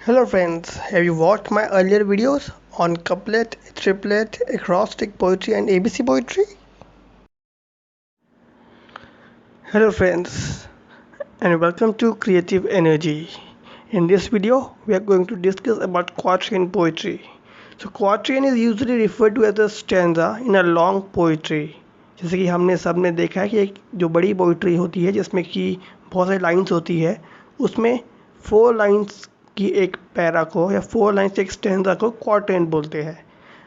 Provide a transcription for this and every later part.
Hello friends, have you watched my earlier videos on couplet, triplet, acrostic poetry and ABC poetry? Hello friends and welcome to Creative Energy. In this video, we are going to discuss about quatrain poetry. So quatrain is usually referred to as a stanza in a long poetry. जैसे कि हमने सबने देखा है कि एक जो बड़ी पोइट्री होती है जिसमें कि बहुत सारी लाइंस होती है उसमें 4 लाइंस की एक पैरा को या 4 लाइंस एक स्टेंजा को क्वार्टेन बोलते हैं.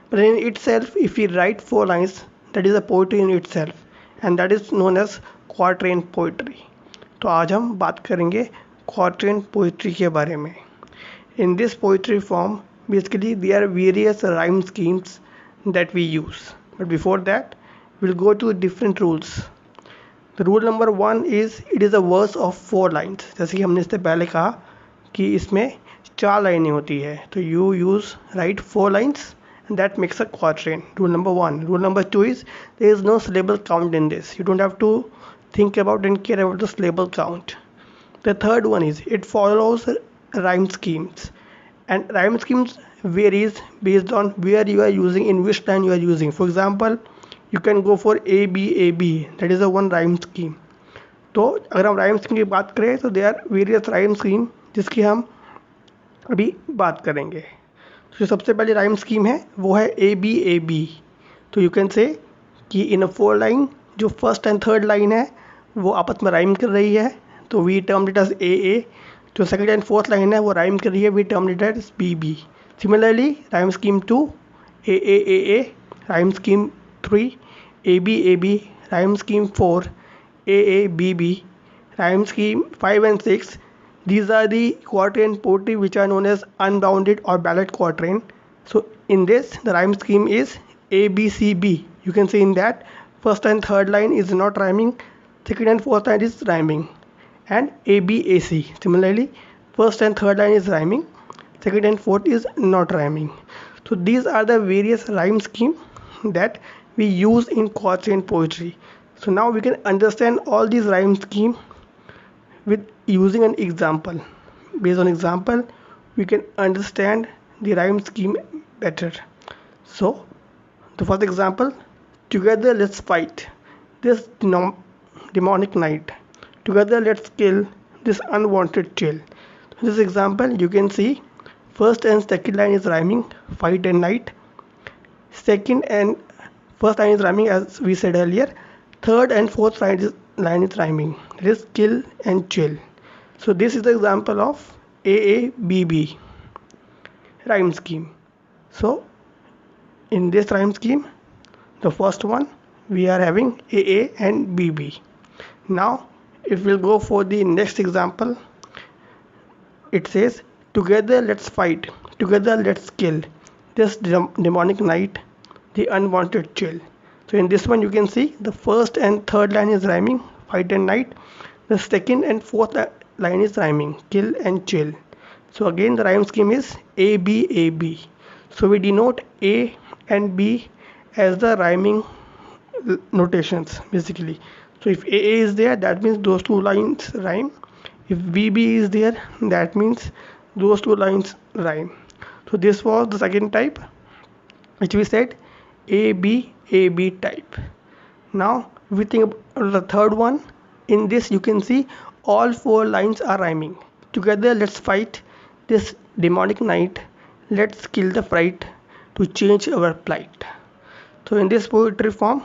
But in itself, if we write 4 lines, that is a poetry in itself, and that is known as quatrain poetry. तो आज हम बात करेंगे क्वाट्रेन पोइट्री के बारे में. In this poetry form, basically there are various rhyme schemes that we use. But before that, we'll go to different rules. The rule number 1 is it is a verse of 4 lines. जैसे कि हमने इससे पहले कहा कि इसमें 4 लाइनें होती है, तो you use write 4 lines and that makes a quatrain. Rule number 1. Rule number 2 is there is no syllable count in this. You don't have to think about and care about the syllable count. The third one is it follows rhyme schemes, and rhyme schemes varies based on where you are using, in which line you are using. For example, you can go for A B, that is a one rhyme scheme. तो अगर हम rhyme scheme की बात करें तो there are various rhyme scheme जिसकी हम अभी बात करेंगे. जो सबसे पहले rhyme scheme है वो है A B. तो you can say कि इन अ 4 लाइन जो फर्स्ट एंड थर्ड लाइन है वो आपस में राइम कर रही है, तो we term it as A. जो सेकंड एंड फोर्थ लाइन है वो राइम कर रही है, we term it as B. Similarly rhyme scheme 2 A, rhyme scheme 3 A B, rhyme scheme 4 A B, rhyme scheme 5 and 6. These are the quatrain poetry which are known as unbounded or ballad quatrain. So in this the rhyme scheme is ABCB. You can say in that first and third line is not rhyming, second and fourth line is rhyming, and ABAC. Similarly, first and third line is rhyming, second and fourth is not rhyming. So these are the various rhyme scheme that we use in quatrain poetry. So now we can understand all these rhyme scheme with using an example. Based on example, we can understand the rhyme scheme better. So the first example, together let's fight this demonic night. Together let's kill this unwanted chill. In this example, you can see first and second line is rhyming, fight and night. Second and first line is rhyming as we said earlier. Third and fourth line is rhyming, that is kill and chill. So this is the example of AABB rhyme scheme. So in this rhyme scheme, the first one we are having AA and BB. Now if we'll go for the next example, it says together let's fight, together let's kill this demonic night, the unwanted chill. So in this one you can see the first and third line is rhyming, fight and night. The second and fourth line is rhyming, kill and chill. So again the rhyme scheme is ABAB. So we denote A and B as the rhyming notations basically. So if AA is there, that means those 2 lines rhyme. If BB is there, that means those 2 lines rhyme. So this was the second type which we said AB type. Now we think about the third one. In this you can see all 4 lines are rhyming. Together let's fight this demonic night, let's kill the fright to change our plight. So in this poetry form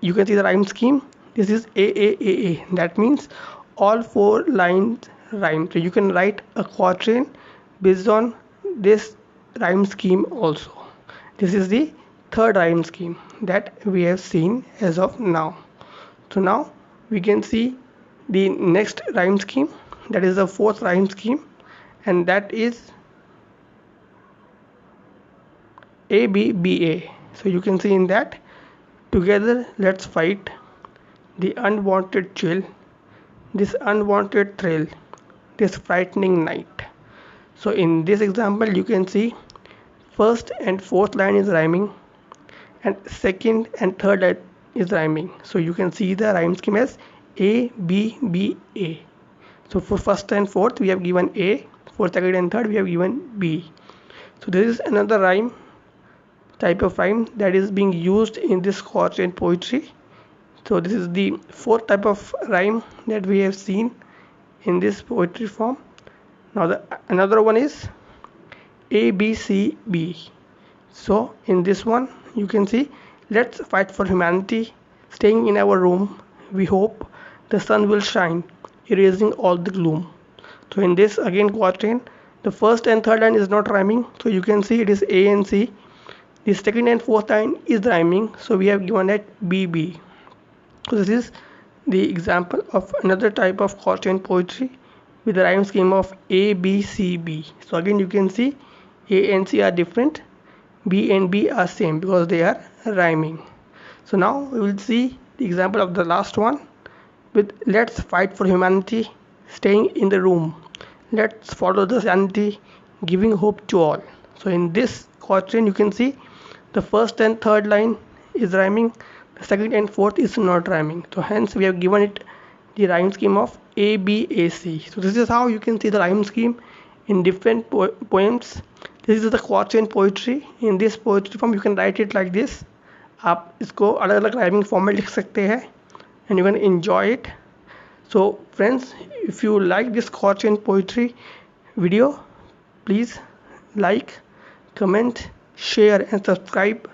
you can see the rhyme scheme. This is AAAA, that means all 4 lines rhyme. So you can write a quatrain based on this rhyme scheme also. This is the third rhyme scheme that we have seen as of now. So now we can see the next rhyme scheme, that is the fourth rhyme scheme, and that is ABBA. So you can see in that together let's fight the unwanted chill, this unwanted thrill, this frightening night. So in this example you can see first and fourth line is rhyming and second and third line is rhyming. So you can see the rhyme scheme as ABBA. So for first and fourth we have given A, for second and third we have given B. So this is another rhyme, type of rhyme that is being used in this quatrain poetry. So this is the fourth type of rhyme that we have seen in this poetry form. Now another one is A B C B. So in this one you can see, let's fight for humanity, staying in our room. We hope the sun will shine, erasing all the gloom. So in this again quatrain, the first and third line is not rhyming. So you can see it is A and C. The second and fourth line is rhyming. So we have given it BB. So this is the example of another type of quatrain poetry with the rhyme scheme of A, B, C, B. So again you can see A and C are different, B and B are same because they are rhyming. So now we will see the example of the last one with let's fight for humanity, staying in the room. Let's follow the sanity, giving hope to all. So in this quatrain you can see the first and third line is rhyming, the second and fourth is not rhyming. So hence we have given it the rhyme scheme of A, B, A, C. So this is how you can see the rhyme scheme in different poems. This is the quatrain poetry. In this poetry form you can write it like this. आप इसको अलग अलग rhyming form में लिख सकते हैं and you can enjoy it. So friends, if you like this quatrain poetry video, please like, comment, share and subscribe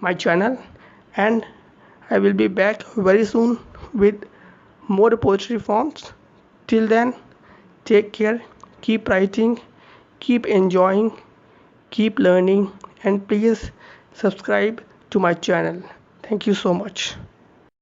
my channel, and I will be back very soon with more poetry forms. Till then, take care, keep writing, keep enjoying, keep learning, and please subscribe to my channel. Thank you so much.